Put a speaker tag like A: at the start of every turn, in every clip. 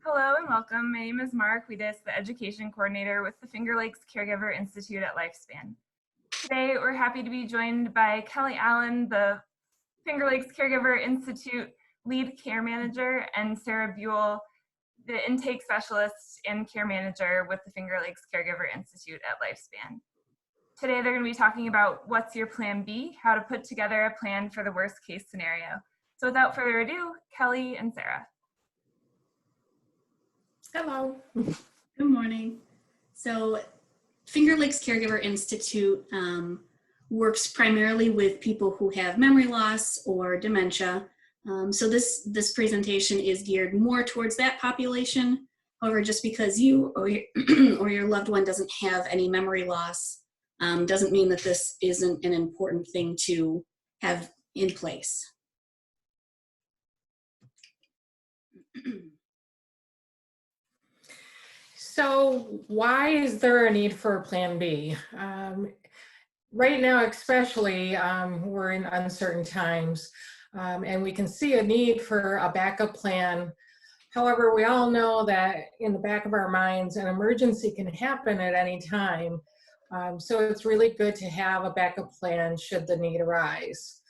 A: Hello and welcome. My name is Mara Quides, the Education Coordinator with the Finger Lakes Caregiver Institute at Lifespan. Today, we're happy to be joined by Kelly Allen, the Finger Lakes Caregiver Institute Lead Care Manager, and Sarah Buell, the Intake Specialist and Care Manager with the Finger Lakes Caregiver Institute at Lifespan. Today, they're going to be talking about what's your plan B, how to put together a plan for the worst case scenario. So without further ado, Kelly and Sarah.
B: Hello. Good morning. So Finger Lakes Caregiver Institute works primarily with people who have memory loss or dementia. So this presentation is geared more towards that population. However, just because you or your loved one doesn't have any memory loss doesn't mean that this isn't an important thing to have in place.
C: So why is there a need for a plan B? Right now, especially, we're in uncertain times, and we can see a need for a backup plan. However, we all know that in the back of our minds, an emergency can happen at any time. So it's really good to have a backup plan should the need arise.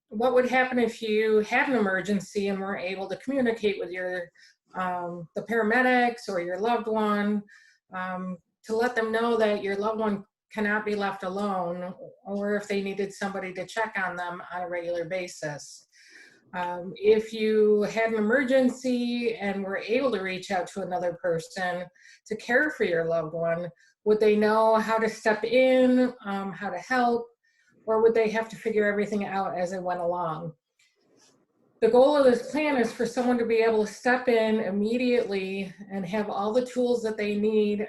C: What would happen if you had an emergency and weren't able to communicate with the paramedics or your loved one to let them know that your loved one cannot be left alone, or if they needed somebody to check on them on a regular basis. If you had an emergency and were able to reach out to another person to care for your loved one, would they know how to step in, how to help, or would they have to figure everything out as it went along? The goal of this plan is for someone to be able to step in immediately and have all the tools that they need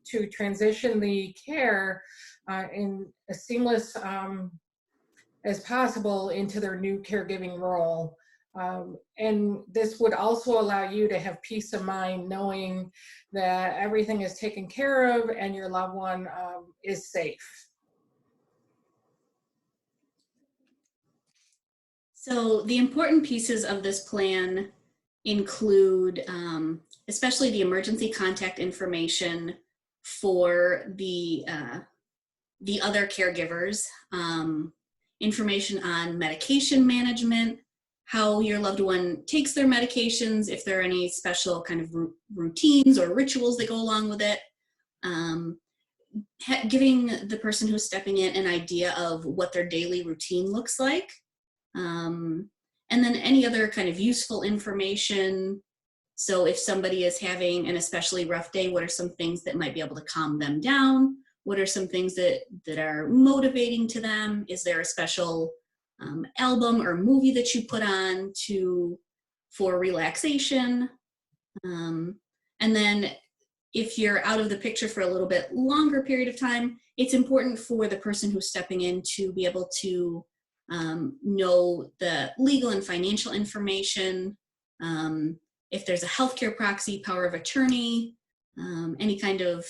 C: to transition the care in as seamless as possible into their new caregiving role. And this would also allow you to have peace of mind knowing that everything is taken care of and your loved one is safe.
B: So the important pieces of this plan include, especially the emergency contact information for the other caregivers, information on medication management, how your loved one takes their medications, if there are any special kind of routines or rituals that go along with it, giving the person who's stepping in an idea of what their daily routine looks like. And then any other kind of useful information. So if somebody is having an especially rough day, what are some things that might be able to calm them down? What are some things that are motivating to them? Is there a special album or movie that you put on for relaxation? And then if you're out of the picture for a little bit longer period of time, it's important for the person who's stepping in to be able to know the legal and financial information, if there's a healthcare proxy, power of attorney, any kind of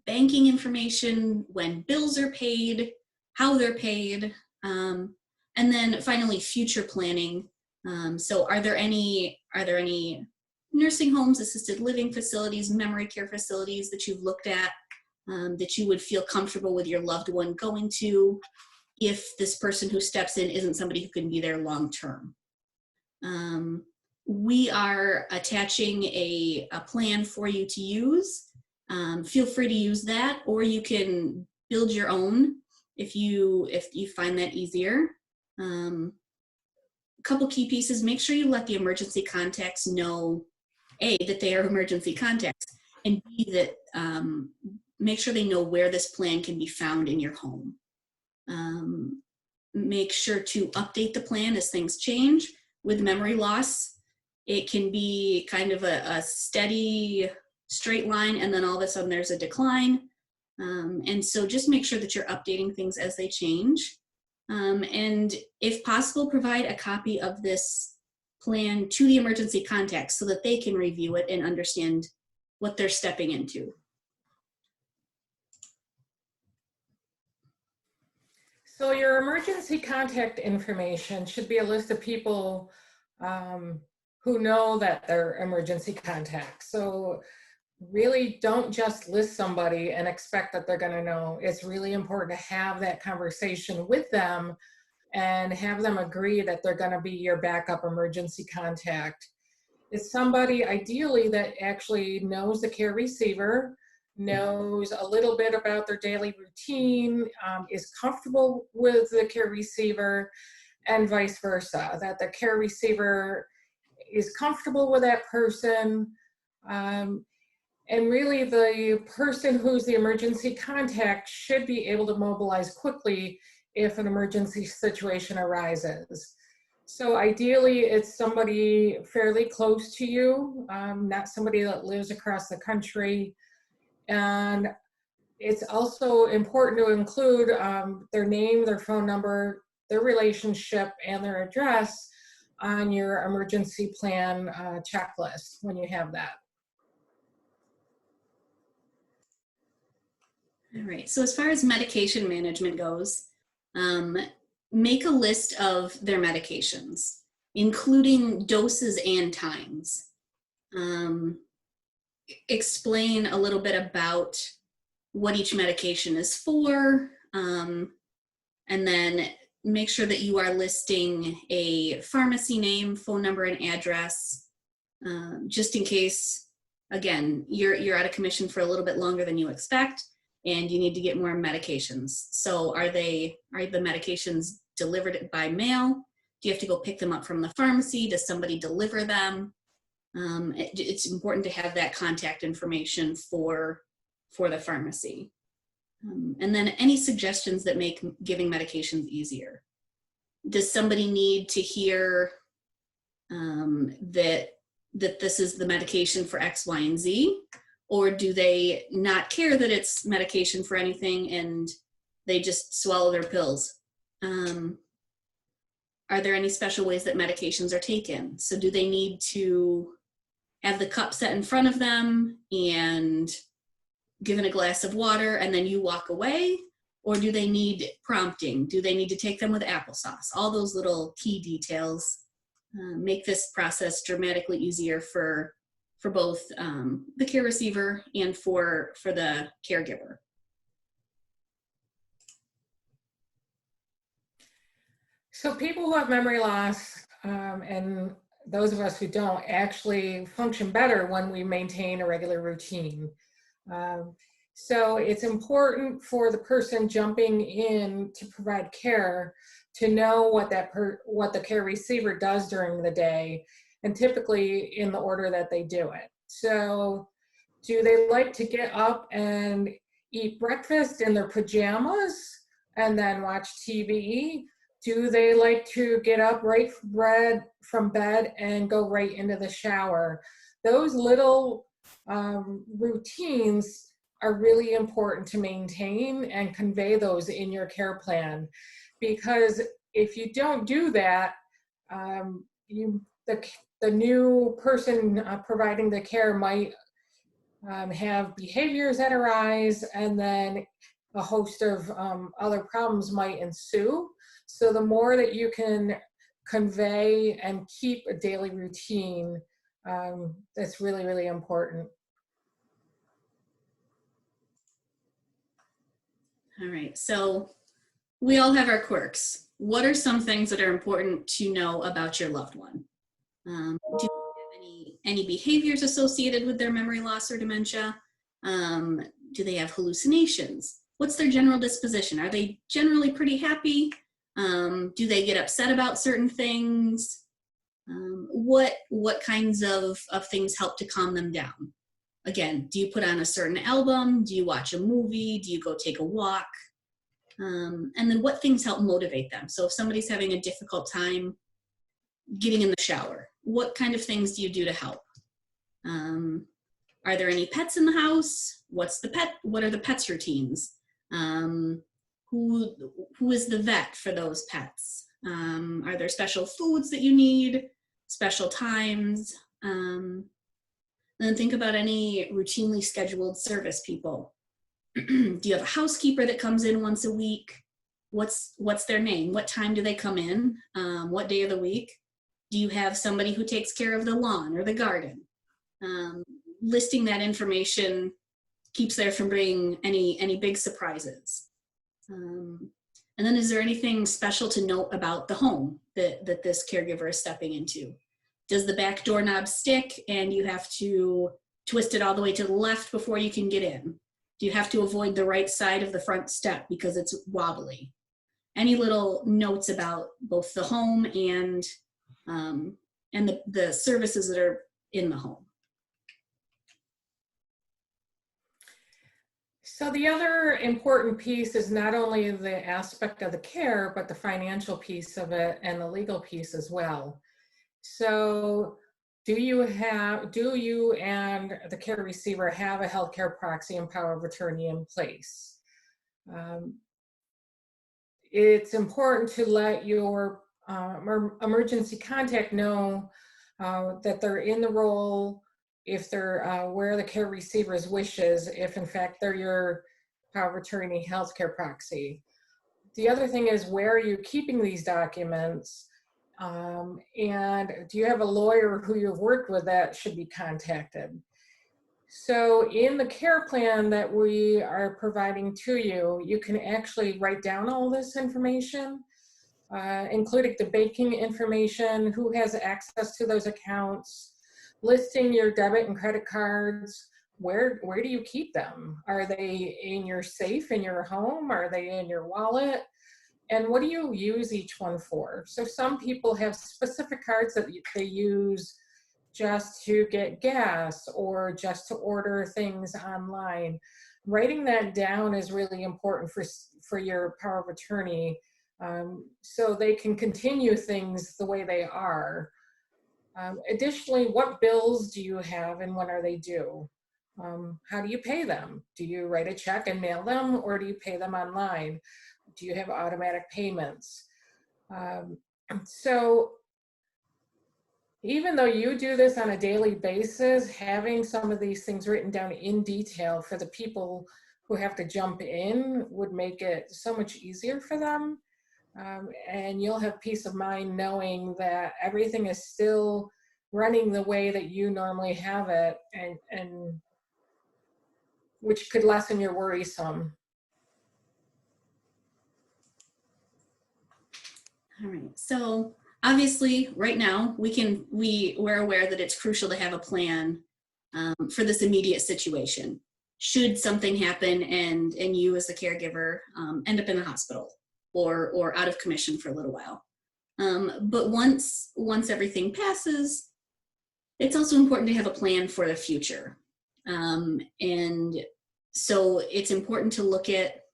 B: banking information, when bills are paid, how they're paid, and then finally future planning. So are there any nursing homes, assisted living facilities, memory care facilities that you've looked at that you would feel comfortable with your loved one going to, if this person who steps in isn't somebody who can be there long term? We are attaching a plan for you to use. Feel free to use that, or you can build your own if you find that easier. A couple key pieces: make sure you let the emergency contacts know, A, that they are emergency contacts, and B, that make sure they know where this plan can be found in your home. Make sure to update the plan as things change. With memory loss, it can be kind of a steady straight line, and then all of a sudden there's a decline. And so just make sure that you're updating things as they change. And if possible, provide a copy of this plan to the emergency contacts so that they can review it and understand what they're stepping into.
C: So your emergency contact information should be a list of people who know that they're emergency contacts. So really don't just list somebody and expect that they're going to know. It's really important to have that conversation with them and have them agree that they're going to be your backup emergency contact. It's somebody ideally that actually knows the care receiver, knows a little bit about their daily routine, is comfortable with the care receiver, and vice versa, that the care receiver is comfortable with that person. And really the person who's the emergency contact should be able to mobilize quickly if an emergency situation arises. So ideally it's somebody fairly close to you, not somebody that lives across the country. And it's also important to include their name, their phone number, their relationship, and their address on your emergency plan checklist when you have that.
B: All right, so as far as medication management goes, make a list of their medications, including doses and times. Explain a little bit about what each medication is for, and then make sure that you are listing a pharmacy name, phone number, and address, just in case, again, you're out of commission for a little bit longer than you expect, and you need to get more medications. So are the medications delivered by mail? Do you have to go pick them up from the pharmacy? Does somebody deliver them? It's important to have that contact information for the pharmacy. And then any suggestions that make giving medications easier. Does somebody need to hear that this is the medication for X, Y, and Z? Or do they not care that it's medication for anything and they just swallow their pills? Are there any special ways that medications are taken? So do they need to have the cup set in front of them and given a glass of water and then you walk away? Or do they need prompting? Do they need to take them with applesauce? All those little key details make this process dramatically easier for both the care receiver and for the caregiver.
C: So people who have memory loss and those of us who don't actually function better when we maintain a regular routine. So it's important for the person jumping in to provide care to know what the care receiver does during the day, and typically in the order that they do it. So do they like to get up and eat breakfast in their pajamas and then watch TV? Do they like to get up right from bed and go right into the shower? Those little routines are really important to maintain and convey those in your care plan. Because if you don't do that, the new person providing the care might have behaviors that arise, and then a host of other problems might ensue. So the more that you can convey and keep a daily routine, that's really, really important.
B: All right, so we all have our quirks. What are some things that are important to know about your loved one? Do they have any behaviors associated with their memory loss or dementia? Do they have hallucinations? What's their general disposition? Are they generally pretty happy? Do they get upset about certain things? What kinds of things help to calm them down? Again, do you put on a certain album? Do you watch a movie? Do you go take a walk? And then what things help motivate them? So if somebody's having a difficult time getting in the shower, what kind of things do you do to help? Are there any pets in the house? What are the pets' routines? Who is the vet for those pets? Are there special foods that you need? Special times? Then think about any routinely scheduled service people. Do you have a housekeeper that comes in once a week? What's their name? What time do they come in? What day of the week? Do you have somebody who takes care of the lawn or the garden? Listing that information keeps there from bringing any big surprises. And then is there anything special to note about the home that this caregiver is stepping into? Does the back doorknob stick and you have to twist it all the way to the left before you can get in? Do you have to avoid the right side of the front step because it's wobbly? Any little notes about both the home and the services that are in the home.
C: So the other important piece is not only the aspect of the care, but the financial piece of it and the legal piece as well. So do you and the care receiver have a healthcare proxy and power of attorney in place? It's important to let your emergency contact know that they're in the role, if they're where the care receiver's wishes, if in fact they're your power of attorney healthcare proxy. The other thing is, where are you keeping these documents? And do you have a lawyer who you've worked with that should be contacted? So in the care plan that we are providing to you, you can actually write down all this information, including the banking information, who has access to those accounts, listing your debit and credit cards. Where do you keep them? Are they in your safe in your home? Are they in your wallet? And what do you use each one for? So some people have specific cards that they use just to get gas or just to order things online. Writing that down is really important for your power of attorney, so they can continue things the way they are. Additionally, what bills do you have and when are they due? How do you pay them? Do you write a check and mail them, or do you pay them online? Do you have automatic payments? So even though you do this on a daily basis, having some of these things written down in detail for the people who have to jump in would make it so much easier for them. And you'll have peace of mind knowing that everything is still running the way that you normally have it, and which could lessen your worry some.
B: All right, so obviously right now we're aware that it's crucial to have a plan for this immediate situation. Should something happen and you as the caregiver end up in the hospital or out of commission for a little while. But once everything passes, it's also important to have a plan for the future. And so it's important to look at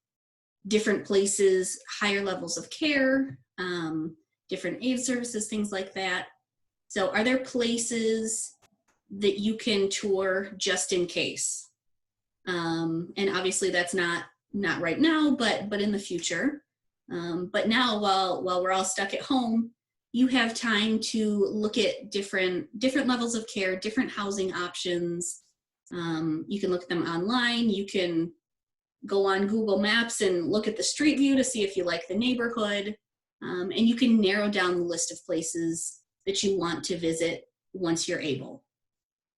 B: different places, higher levels of care, different aid services, things like that. So are there places that you can tour just in case? And obviously that's not right now, but in the future. But now while we're all stuck at home, you have time to look at different levels of care, different housing options. You can look at them online. You can go on Google Maps and look at the street view to see if you like the neighborhood. And you can narrow down the list of places that you want to visit once you're able.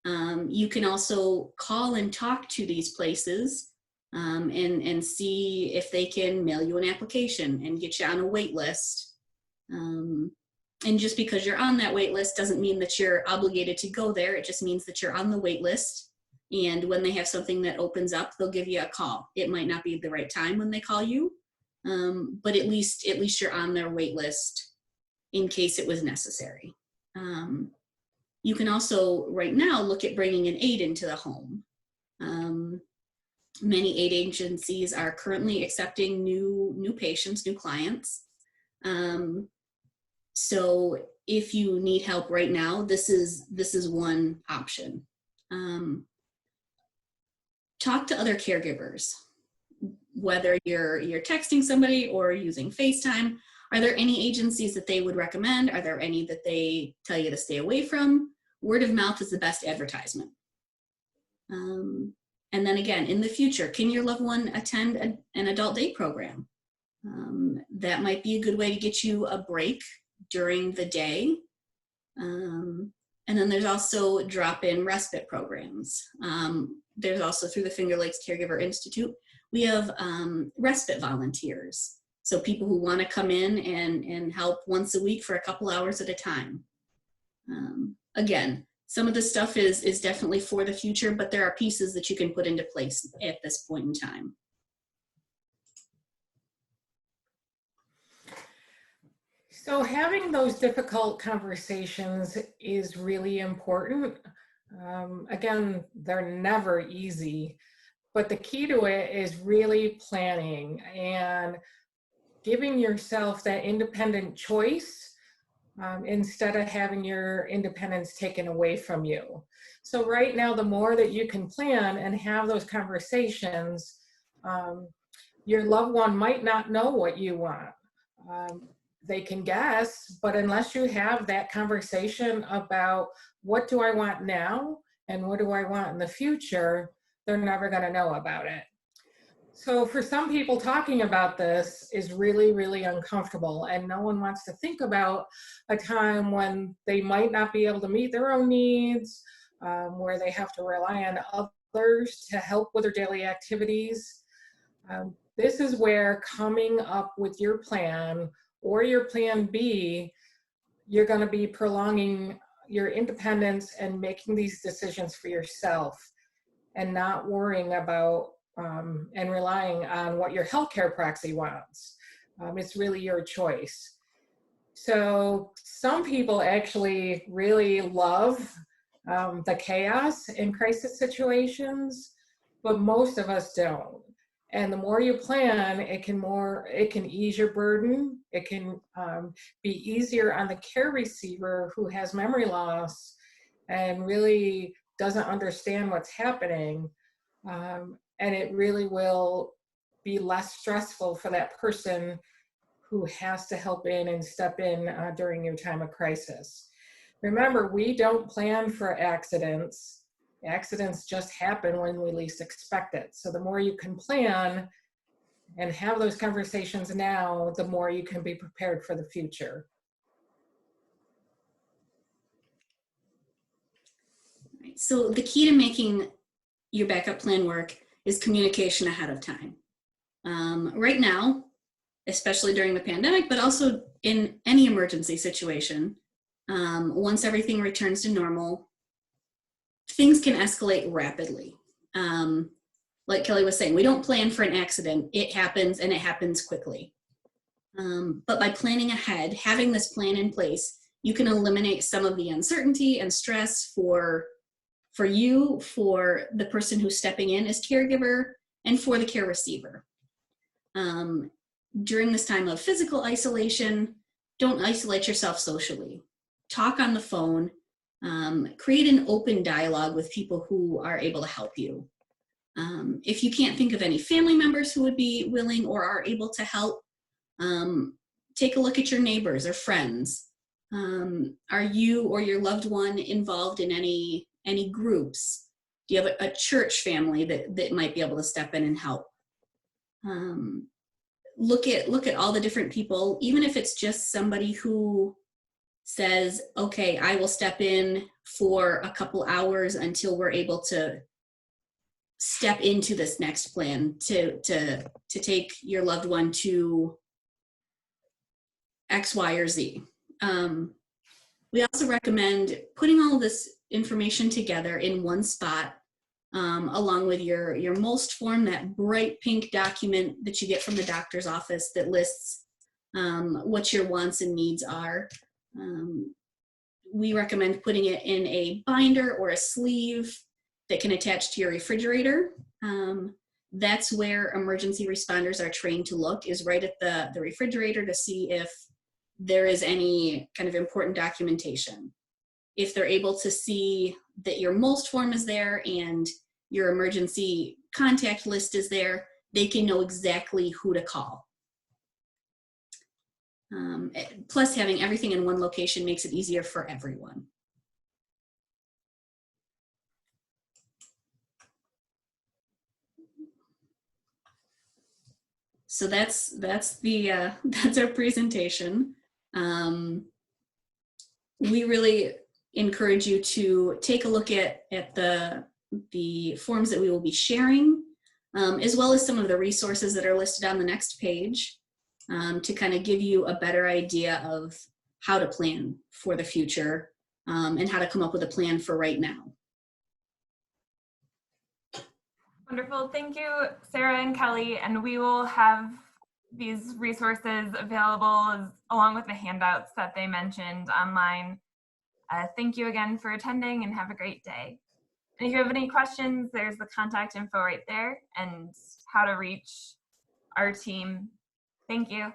B: You can also call and talk to these places and see if they can mail you an application and get you on a wait list. And just because you're on that wait list doesn't mean that you're obligated to go there. It just means that you're on the wait list. And when they have something that opens up, they'll give you a call. It might not be the right time when they call you, but at least you're on their wait list in case it was necessary. You can also right now look at bringing an aide into the home. Many aid agencies are currently accepting new patients, new clients. So if you need help right now, this is one option. Talk to other caregivers, whether you're texting somebody or using FaceTime. Are there any agencies that they would recommend? Are there any that they tell you to stay away from? Word of mouth is the best advertisement. And then again, in the future, can your loved one attend an adult day program? That might be a good way to get you a break during the day. And then there's also drop-in respite programs. There's also through the Finger Lakes Caregiver Institute, we have respite volunteers. So people who want to come in and help once a week for a couple hours at a time. Again, some of the stuff is definitely for the future, but there are pieces that you can put into place at this point in time.
C: So having those difficult conversations is really important. Again, they're never easy, but the key to it is really planning and giving yourself that independent choice instead of having your independence taken away from you. So right now, the more that you can plan and have those conversations, your loved one might not know what you want. They can guess, but unless you have that conversation about what do I want now and what do I want in the future, they're never going to know about it. So for some people, talking about this is really, really uncomfortable, and no one wants to think about a time when they might not be able to meet their own needs, where they have to rely on others to help with their daily activities. This is where coming up with your plan or your plan B, you're going to be prolonging your independence and making these decisions for yourself and not worrying about and relying on what your healthcare proxy wants. It's really your choice. So some people actually really love the chaos in crisis situations, but most of us don't. And the more you plan, it can ease your burden. It can be easier on the care receiver who has memory loss and really doesn't understand what's happening. And it really will be less stressful for that person who has to help in and step in during your time of crisis. Remember, we don't plan for accidents. Accidents just happen when we least expect it. So the more you can plan and have those conversations now, the more you can be prepared for the future.
B: So the key to making your backup plan work is communication ahead of time. Right now, especially during the pandemic, but also in any emergency situation, once everything returns to normal, things can escalate rapidly. Like Kelly was saying, we don't plan for an accident. It happens, and it happens quickly. But by planning ahead, having this plan in place, you can eliminate some of the uncertainty and stress for you, for the person who's stepping in as caregiver, and for the care receiver. During this time of physical isolation, don't isolate yourself socially. Talk on the phone. Create an open dialogue with people who are able to help you. If you can't think of any family members who would be willing or are able to help, take a look at your neighbors or friends. Are you or your loved one involved in any groups? Do you have a church family that might be able to step in and help? Look at all the different people, even if it's just somebody who says, okay, I will step in for a couple hours until we're able to step into this next plan to take your loved one to X, Y, or Z. We also recommend putting all of this information together in one spot, along with your MOLST form, that bright pink document that you get from the doctor's office that lists what your wants and needs are. We recommend putting it in a binder or a sleeve that can attach to your refrigerator. That's where emergency responders are trained to look, is right at the refrigerator, to see if there is any kind of important documentation. If they're able to see that your MOLST form is there and your emergency contact list is there, they can know exactly who to call. Plus, having everything in one location makes it easier for everyone. So that's our presentation. we really encourage you to take a look at the forms that we will be sharing, as well as some of the resources that are listed on the next page, to kind of give you a better idea of how to plan for the future, and how to come up with a plan for right now.
A: Wonderful. Thank you, Sarah and Kelly. And we will have these resources available along with the handouts that they mentioned online. Thank you again for attending and have a great day. And if you have any questions, there's the contact info right there and how to reach our team. Thank you.